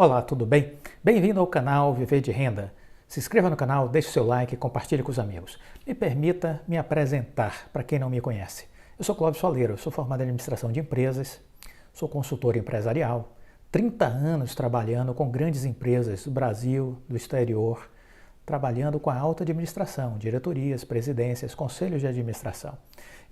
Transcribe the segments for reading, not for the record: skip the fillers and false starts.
Olá, tudo bem? Bem-vindo ao canal Viver de Renda. Se inscreva no canal, deixe seu like e compartilhe com os amigos. Me permita me apresentar para quem não me conhece. Eu sou Clóvis Faleiro, sou formado em administração de empresas, sou consultor empresarial, 30 anos trabalhando com grandes empresas do Brasil, do exterior, trabalhando com a alta administração, diretorias, presidências, conselhos de administração.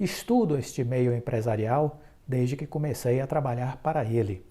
Estudo este meio empresarial desde que comecei a trabalhar para ele.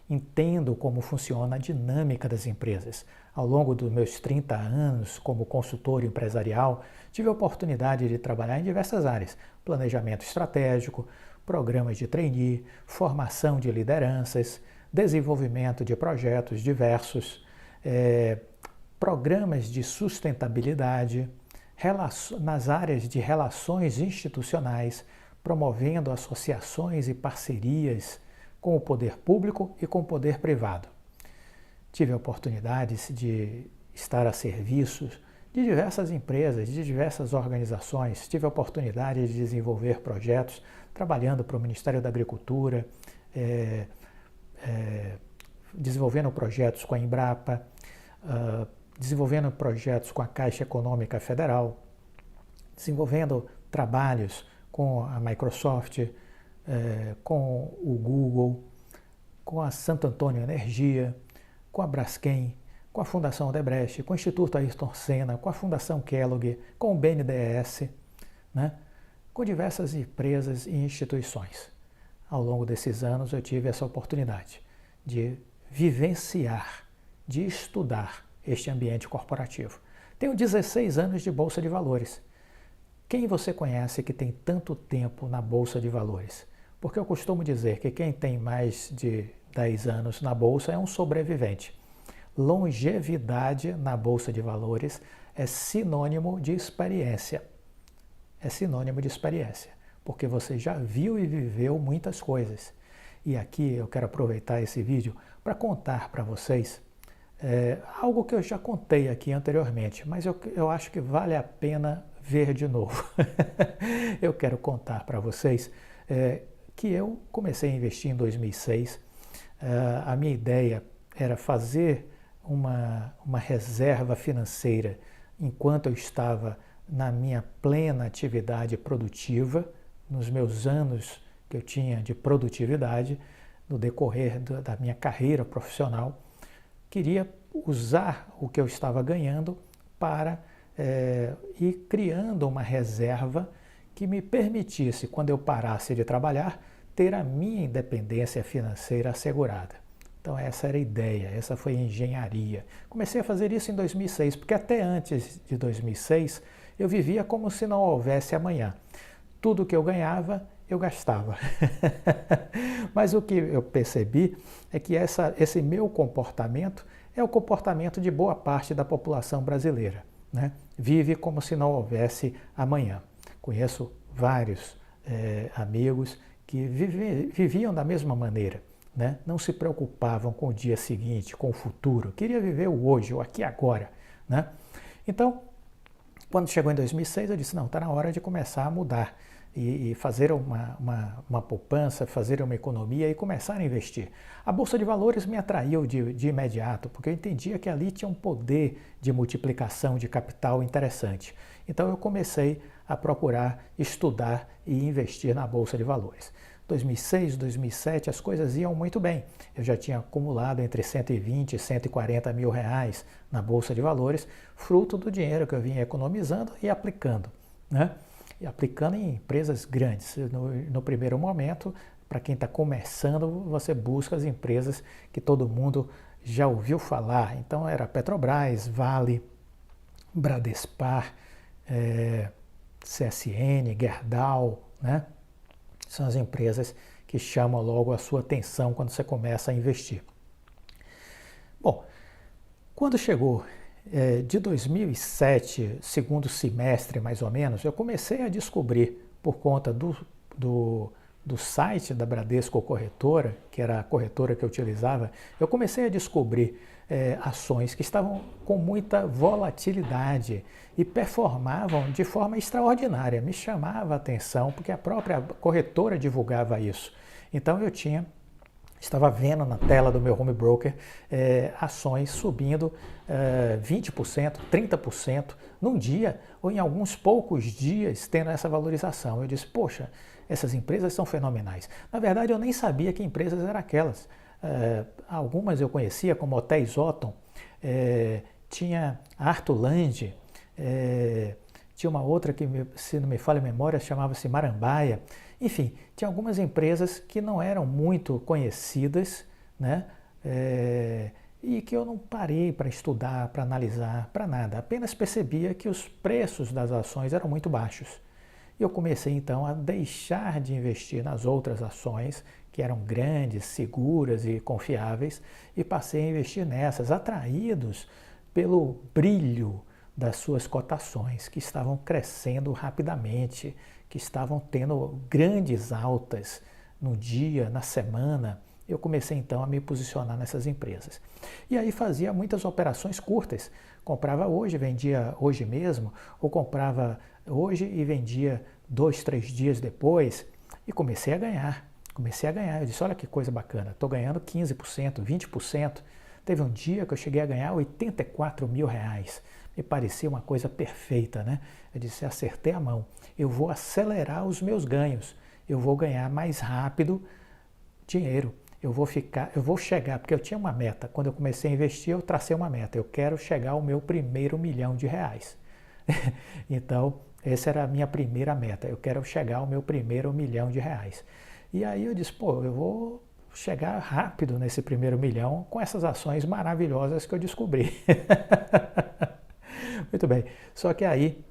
Entendo como funciona a dinâmica das empresas. Ao longo dos meus 30 anos como consultor empresarial, tive a oportunidade de trabalhar em diversas áreas: planejamento estratégico, programas de trainee, formação de lideranças, desenvolvimento de projetos diversos, programas de sustentabilidade, nas áreas de relações institucionais, promovendo associações e parcerias com o poder público e com o poder privado. Tive oportunidades de estar a serviço de diversas empresas, de diversas organizações. Tive a oportunidade de desenvolver projetos trabalhando para o Ministério da Agricultura, desenvolvendo projetos com a Embrapa, desenvolvendo projetos com a Caixa Econômica Federal, desenvolvendo trabalhos com a Microsoft, com o Google, com a Santo Antônio Energia, com a Braskem, com a Fundação Odebrecht, com o Instituto Ayrton Senna, com a Fundação Kellogg, com o BNDES, né? Com diversas empresas e instituições. Ao longo desses anos eu tive essa oportunidade de vivenciar, de estudar este ambiente corporativo. Tenho 16 anos de Bolsa de Valores. Quem você conhece que tem tanto tempo na Bolsa de Valores? Porque eu costumo dizer que quem tem mais de 10 anos na Bolsa é um sobrevivente. Longevidade na Bolsa de Valores é sinônimo de experiência. É sinônimo de experiência, porque você já viu e viveu muitas coisas. E aqui eu quero aproveitar esse vídeo para contar para vocês algo que eu já contei aqui anteriormente, mas eu acho que vale a pena ver de novo. Eu quero contar para vocês que eu comecei a investir em 2006. A minha ideia era fazer uma reserva financeira enquanto eu estava na minha plena atividade produtiva, nos meus anos que eu tinha de produtividade, no decorrer da minha carreira profissional. Queria usar o que eu estava ganhando para ir criando uma reserva que me permitisse, quando eu parasse de trabalhar, ter a minha independência financeira assegurada. Então essa era a ideia, essa foi a engenharia. Comecei a fazer isso em 2006, porque até antes de 2006 eu vivia como se não houvesse amanhã. Tudo que eu ganhava, eu gastava. Mas o que eu percebi é que esse meu comportamento é o comportamento de boa parte da população brasileira, né? Vive como se não houvesse amanhã. Conheço vários amigos que viviam da mesma maneira, né? Não se preocupavam com o dia seguinte, com o futuro, queria viver o hoje, o aqui e agora, né? Então, quando chegou em 2006, eu disse, não, está na hora de começar a mudar e fazer uma poupança, fazer uma economia e começar a investir. A Bolsa de Valores me atraiu de imediato, porque eu entendia que ali tinha um poder de multiplicação de capital interessante. Então eu comecei a procurar estudar e investir na Bolsa de Valores. 2006, 2007, as coisas iam muito bem. Eu já tinha acumulado entre 120 e 140 mil reais na Bolsa de Valores, fruto do dinheiro que eu vinha economizando e aplicando, né? E aplicando em empresas grandes. No primeiro momento, para quem está começando, você busca as empresas que todo mundo já ouviu falar. Então era Petrobras, Vale, Bradespar, CSN, Gerdau, né? São as empresas que chamam logo a sua atenção quando você começa a investir. Bom, quando chegou de 2007, segundo semestre mais ou menos, eu comecei a descobrir, por conta do site da Bradesco Corretora, que era a corretora que eu utilizava, eu comecei a descobrir ações que estavam com muita volatilidade e performavam de forma extraordinária. Me chamava a atenção porque a própria corretora divulgava isso. Então eu tinha estava vendo na tela do meu home broker ações subindo 20%, 30% num dia ou em alguns poucos dias tendo essa valorização. Eu disse, poxa, essas empresas são fenomenais. Na verdade, eu nem sabia que empresas eram aquelas. Algumas eu conhecia, como Hotéis Otton, tinha a Arthurland, tinha uma outra que, se não me falha a memória, chamava-se Marambaia. Enfim, tinha algumas empresas que não eram muito conhecidas, né? E que eu não parei para estudar, para analisar, para nada. Apenas percebia que os preços das ações eram muito baixos. E eu comecei então a deixar de investir nas outras ações, que eram grandes, seguras e confiáveis, e passei a investir nessas, atraídos pelo brilho das suas cotações, que estavam crescendo rapidamente, que estavam tendo grandes altas no dia, na semana. Eu comecei então a me posicionar nessas empresas. E aí fazia muitas operações curtas. Comprava hoje, vendia hoje mesmo, ou comprava hoje e vendia 2, 3 dias depois, e comecei a ganhar. Eu disse, olha que coisa bacana, estou ganhando 15%, 20%. Teve um dia que eu cheguei a ganhar 84 mil reais. Me parecia uma coisa perfeita, né? Eu disse, acertei a mão. Eu vou acelerar os meus ganhos. Eu vou ganhar mais rápido dinheiro. Eu vou chegar, porque eu tinha uma meta. Quando eu comecei a investir, eu tracei uma meta. Eu quero chegar ao meu primeiro R$1 milhão. Então, essa era a minha primeira meta. Eu quero chegar ao meu primeiro R$1 milhão. E aí eu disse, pô, eu vou chegar rápido nesse primeiro R$1 milhão com essas ações maravilhosas que eu descobri. Muito bem, só que aí,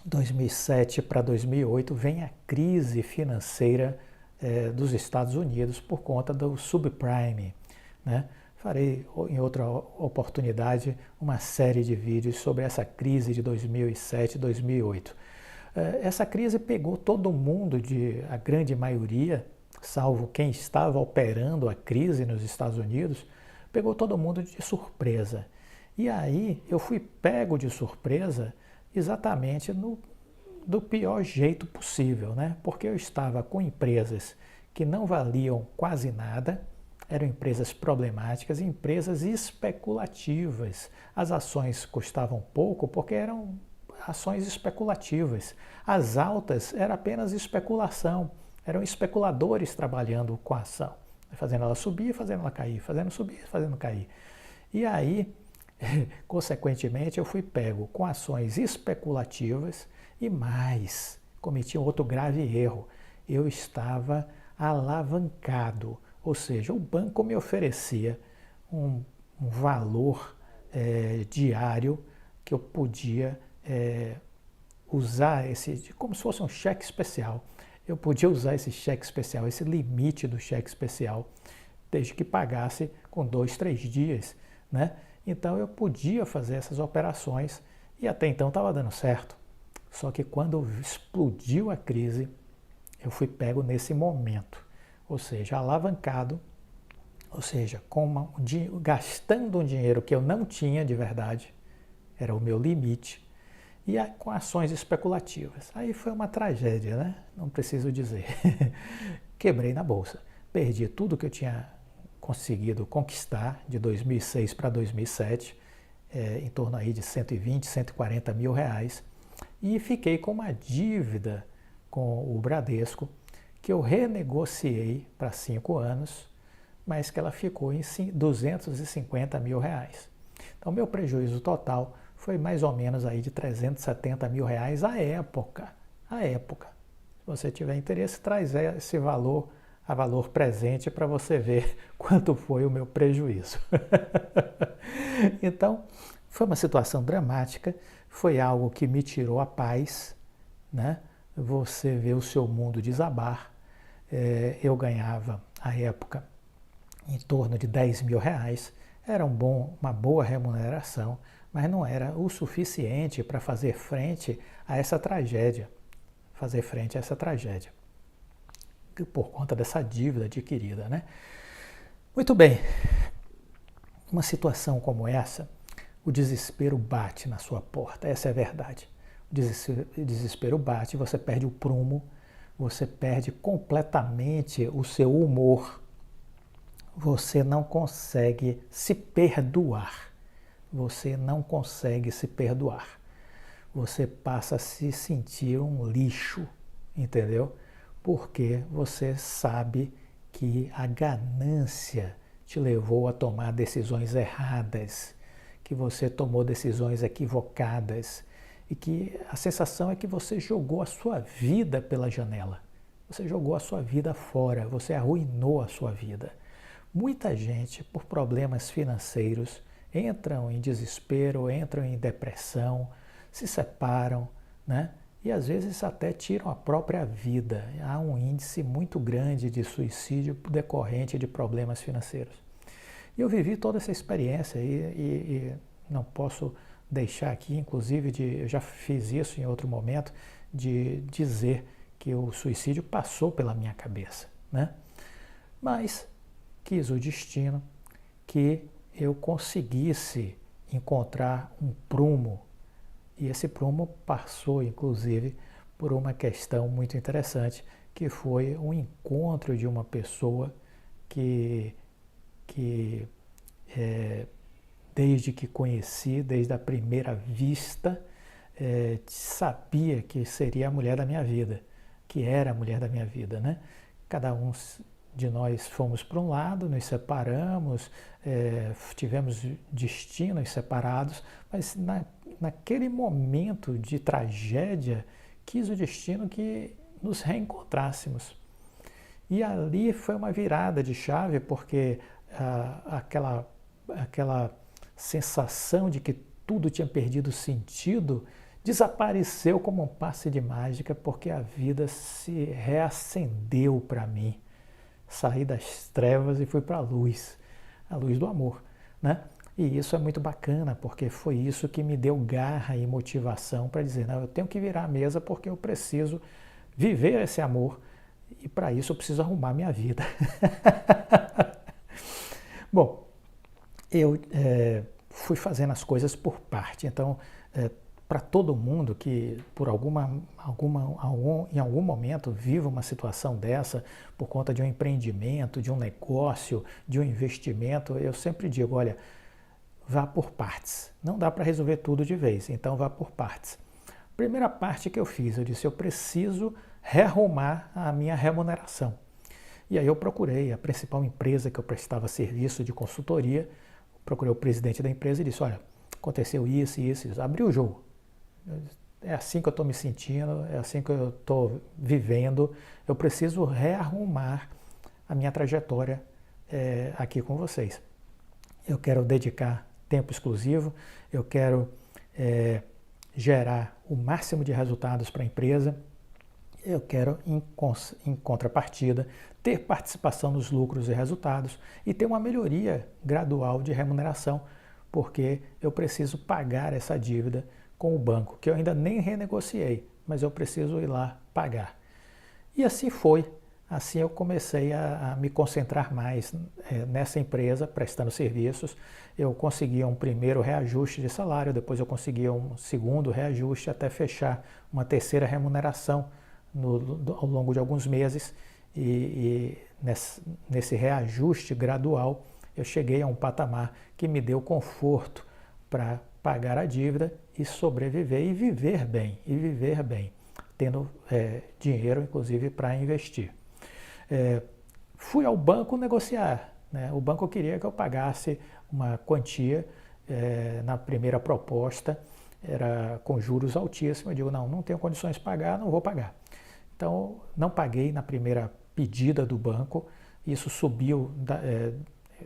2007 para 2008, vem a crise financeira dos Estados Unidos por conta do subprime, né? Farei em outra oportunidade uma série de vídeos sobre essa crise de 2007 e 2008. Essa crise pegou todo mundo, a grande maioria, salvo quem estava operando a crise nos Estados Unidos, pegou todo mundo de surpresa. E aí eu fui pego de surpresa exatamente do pior jeito possível, né? Porque eu estava com empresas que não valiam quase nada, eram empresas problemáticas, empresas especulativas. As ações custavam pouco porque eram ações especulativas. As altas era apenas especulação, eram especuladores trabalhando com a ação, fazendo ela subir, fazendo ela cair, fazendo subir, fazendo cair. E aí, consequentemente, eu fui pego com ações especulativas e mais, cometi um outro grave erro. Eu estava alavancado, ou seja, o banco me oferecia um valor diário que eu podia usar como se fosse um cheque especial. Eu podia usar esse cheque especial, esse limite do cheque especial, desde que pagasse com 2, 3 dias, né? Então eu podia fazer essas operações e até então estava dando certo. Só que quando explodiu a crise, eu fui pego nesse momento, ou seja, alavancado, ou seja, gastando um dinheiro que eu não tinha de verdade, era o meu limite, e com ações especulativas. Aí foi uma tragédia, né? Não preciso dizer. Quebrei na bolsa, perdi tudo que eu tinha conseguido conquistar de 2006 para 2007, em torno aí de 120, 140 mil reais, e fiquei com uma dívida com o Bradesco, que eu renegociei para 5 anos, mas que ela ficou em 250 mil reais. Então, meu prejuízo total foi mais ou menos aí de 370 mil reais à época. Se você tiver interesse, traz esse valor a valor presente para você ver quanto foi o meu prejuízo. Então, foi uma situação dramática, foi algo que me tirou a paz, né? Você vê o seu mundo desabar. Eu ganhava, à época, em torno de 10 mil reais, era uma boa remuneração, mas não era o suficiente para fazer frente a essa tragédia, por conta dessa dívida adquirida, né? Muito bem, uma situação como essa, o desespero bate na sua porta, essa é a verdade. O desespero bate, você perde o prumo, você perde completamente o seu humor. você não consegue se perdoar. Você não consegue se perdoar. Você passa a se sentir um lixo, entendeu? Porque você sabe que a ganância te levou a tomar decisões erradas, que você tomou decisões equivocadas e que a sensação é que você jogou a sua vida pela janela. Você jogou a sua vida fora, você arruinou a sua vida. Muita gente, por problemas financeiros, entram em desespero, entram em depressão, se separam, né? E às vezes até tiram a própria vida. Há um índice muito grande de suicídio decorrente de problemas financeiros. E eu vivi toda essa experiência e não posso deixar aqui, inclusive, eu já fiz isso em outro momento, de dizer que o suicídio passou pela minha cabeça, né? Mas quis o destino que eu conseguisse encontrar um prumo. E esse prumo passou, inclusive, por uma questão muito interessante, que foi um encontro de uma pessoa que desde que conheci, desde a primeira vista, sabia que seria a mulher da minha vida, que era a mulher da minha vida, né? Cada um de nós fomos para um lado, nos separamos, tivemos destinos separados, mas naquele momento de tragédia, quis o destino que nos reencontrássemos. E ali foi uma virada de chave, porque aquela sensação de que tudo tinha perdido sentido desapareceu como um passe de mágica, porque a vida se reacendeu para mim. Saí das trevas e fui para a luz do amor, né? E isso é muito bacana, porque foi isso que me deu garra e motivação para dizer, não, eu tenho que virar a mesa porque eu preciso viver esse amor e para isso eu preciso arrumar minha vida. Bom, eu fui fazendo as coisas por parte, então para todo mundo que por em algum momento viva uma situação dessa, por conta de um empreendimento, de um negócio, de um investimento, eu sempre digo, olha, vá por partes. Não dá para resolver tudo de vez, então vá por partes. Primeira parte que eu fiz, eu disse, eu preciso rearrumar a minha remuneração. E aí eu procurei a principal empresa que eu prestava serviço de consultoria, procurei o presidente da empresa e disse, olha, aconteceu isso, isso, isso. Abri o jogo. É assim que eu estou me sentindo, é assim que eu estou vivendo, eu preciso rearrumar a minha trajetória aqui com vocês. Eu quero dedicar tempo exclusivo, eu quero gerar o máximo de resultados para a empresa, eu quero, em contrapartida, ter participação nos lucros e resultados e ter uma melhoria gradual de remuneração, porque eu preciso pagar essa dívida com o banco, que eu ainda nem renegociei, mas eu preciso ir lá pagar. E assim foi. Assim eu comecei a me concentrar mais nessa empresa, prestando serviços. Eu conseguia um primeiro reajuste de salário, depois eu conseguia um segundo reajuste, até fechar uma terceira remuneração ao longo de alguns meses. E nesse reajuste gradual, eu cheguei a um patamar que me deu conforto para pagar a dívida e sobreviver e viver bem, tendo dinheiro, inclusive, para investir. Fui ao banco negociar, né? O banco queria que eu pagasse uma quantia na primeira proposta, era com juros altíssimos. Eu digo, não tenho condições de pagar, não vou pagar. Então, não paguei na primeira pedida do banco, isso subiu,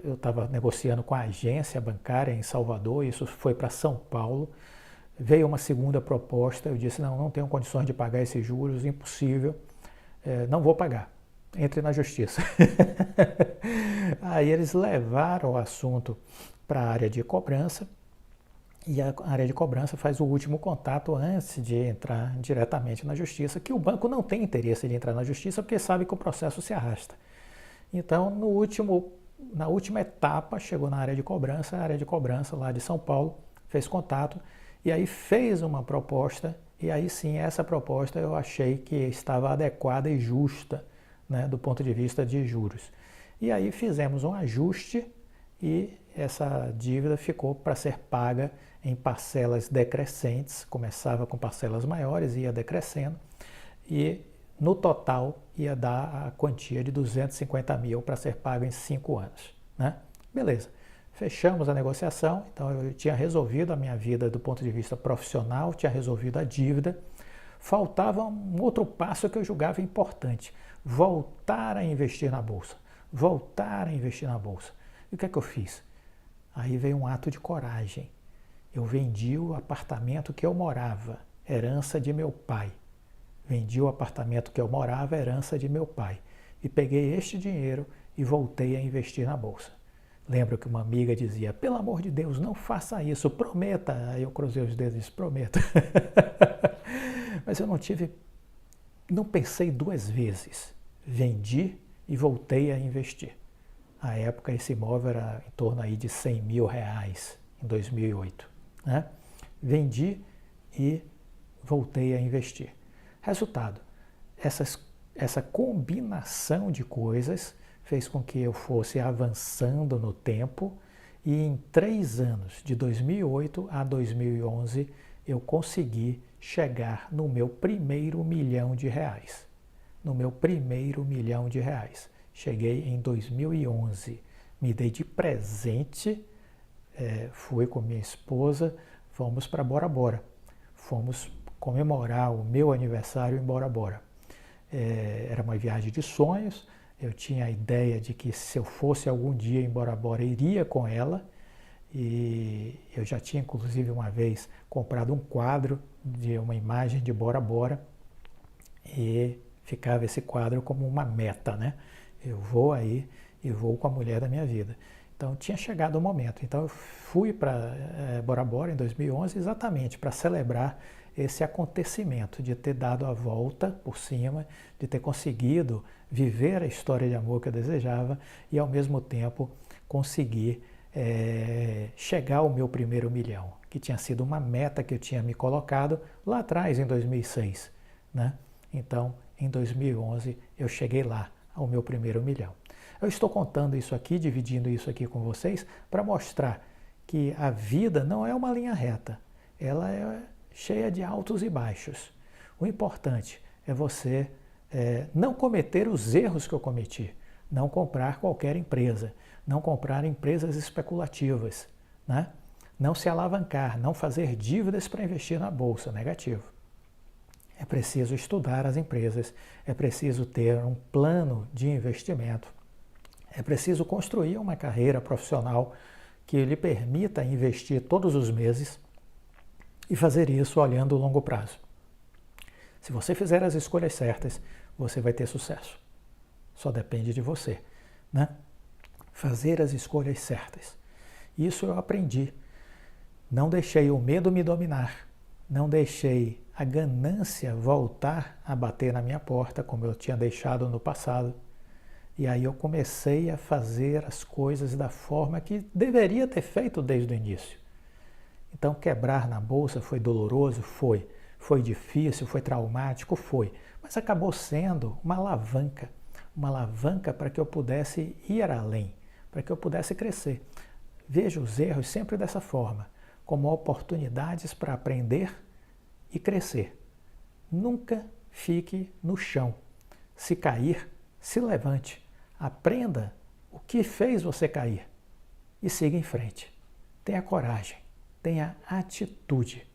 eu estava negociando com a agência bancária em Salvador, isso foi para São Paulo, veio uma segunda proposta, eu disse, não tenho condições de pagar esses juros, impossível, não vou pagar. Entre na justiça. Aí eles levaram o assunto para a área de cobrança e a área de cobrança faz o último contato antes de entrar diretamente na justiça, que o banco não tem interesse de entrar na justiça porque sabe que o processo se arrasta. Então, na última etapa, chegou na área de cobrança, a área de cobrança lá de São Paulo fez contato e aí fez uma proposta e aí sim, essa proposta eu achei que estava adequada e justa, né, do ponto de vista de juros. E aí fizemos um ajuste e essa dívida ficou para ser paga em parcelas decrescentes, começava com parcelas maiores, ia decrescendo, e no total ia dar a quantia de 250 mil para ser pago em 5 anos. Né? Beleza, fechamos a negociação, então eu tinha resolvido a minha vida do ponto de vista profissional, tinha resolvido a dívida, faltava um outro passo que eu julgava importante, voltar a investir na Bolsa, voltar a investir na Bolsa. E o que é que eu fiz? Aí veio um ato de coragem. Eu vendi o apartamento que eu morava, herança de meu pai. Vendi o apartamento que eu morava, herança de meu pai. E peguei este dinheiro e voltei a investir na Bolsa. Lembro que uma amiga dizia, pelo amor de Deus, não faça isso, prometa. Aí eu cruzei os dedos e disse, prometo. Mas eu não pensei 2 vezes. Vendi e voltei a investir. À época, esse imóvel era em torno aí de 100 mil reais, em 2008. Né? Vendi e voltei a investir. Resultado, essa combinação de coisas fez com que eu fosse avançando no tempo e em 3 anos, de 2008 a 2011, eu consegui chegar no meu primeiro R$1 milhão. No meu primeiro R$1 milhão. Cheguei em 2011, me dei de presente, fui com minha esposa, fomos para Bora Bora. Fomos comemorar o meu aniversário em Bora Bora. Era uma viagem de sonhos, eu tinha a ideia de que se eu fosse algum dia em Bora Bora, iria com ela, e eu já tinha inclusive uma vez comprado um quadro de uma imagem de Bora Bora, e ficava esse quadro como uma meta, né? Eu vou aí e vou com a mulher da minha vida. Então tinha chegado o momento. Então eu fui para Bora Bora em 2011 exatamente para celebrar esse acontecimento de ter dado a volta por cima, de ter conseguido viver a história de amor que eu desejava e ao mesmo tempo conseguir chegar ao meu primeiro R$1 milhão, que tinha sido uma meta que eu tinha me colocado lá atrás em 2006, né? Então em 2011 eu cheguei lá ao meu primeiro R$1 milhão. Eu estou contando isso aqui, dividindo isso aqui com vocês, para mostrar que a vida não é uma linha reta, ela é cheia de altos e baixos. O importante é você não cometer os erros que eu cometi, não comprar qualquer empresa, não comprar empresas especulativas, né? Não se alavancar, não fazer dívidas para investir na bolsa, negativo. É preciso estudar as empresas, é preciso ter um plano de investimento, é preciso construir uma carreira profissional que lhe permita investir todos os meses e fazer isso olhando o longo prazo. Se você fizer as escolhas certas, você vai ter sucesso. Só depende de você, né? Fazer as escolhas certas. Isso eu aprendi. Não deixei o medo me dominar, não deixei a ganância voltar a bater na minha porta, como eu tinha deixado no passado. E aí eu comecei a fazer as coisas da forma que deveria ter feito desde o início. Então quebrar na bolsa foi doloroso? Foi. Foi difícil, foi traumático? Foi. Mas acabou sendo uma alavanca para que eu pudesse ir além, para que eu pudesse crescer. Veja os erros sempre dessa forma, como oportunidades para aprender e crescer. Nunca fique no chão. Se cair, se levante. Aprenda o que fez você cair e siga em frente. Tenha coragem, tenha atitude.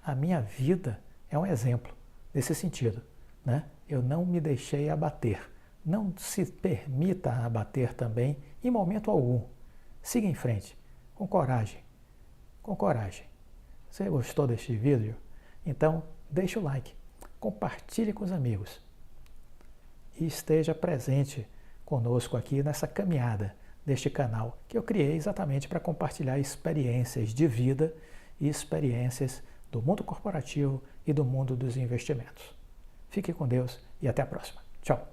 A minha vida é um exemplo nesse sentido, né? Eu não me deixei abater. Não se permita abater também em momento algum. Siga em frente, com coragem. Com coragem. Você gostou deste vídeo? Então, deixe o like, compartilhe com os amigos e esteja presente conosco aqui nessa caminhada deste canal que eu criei exatamente para compartilhar experiências de vida e experiências do mundo corporativo e do mundo dos investimentos. Fique com Deus e até a próxima. Tchau!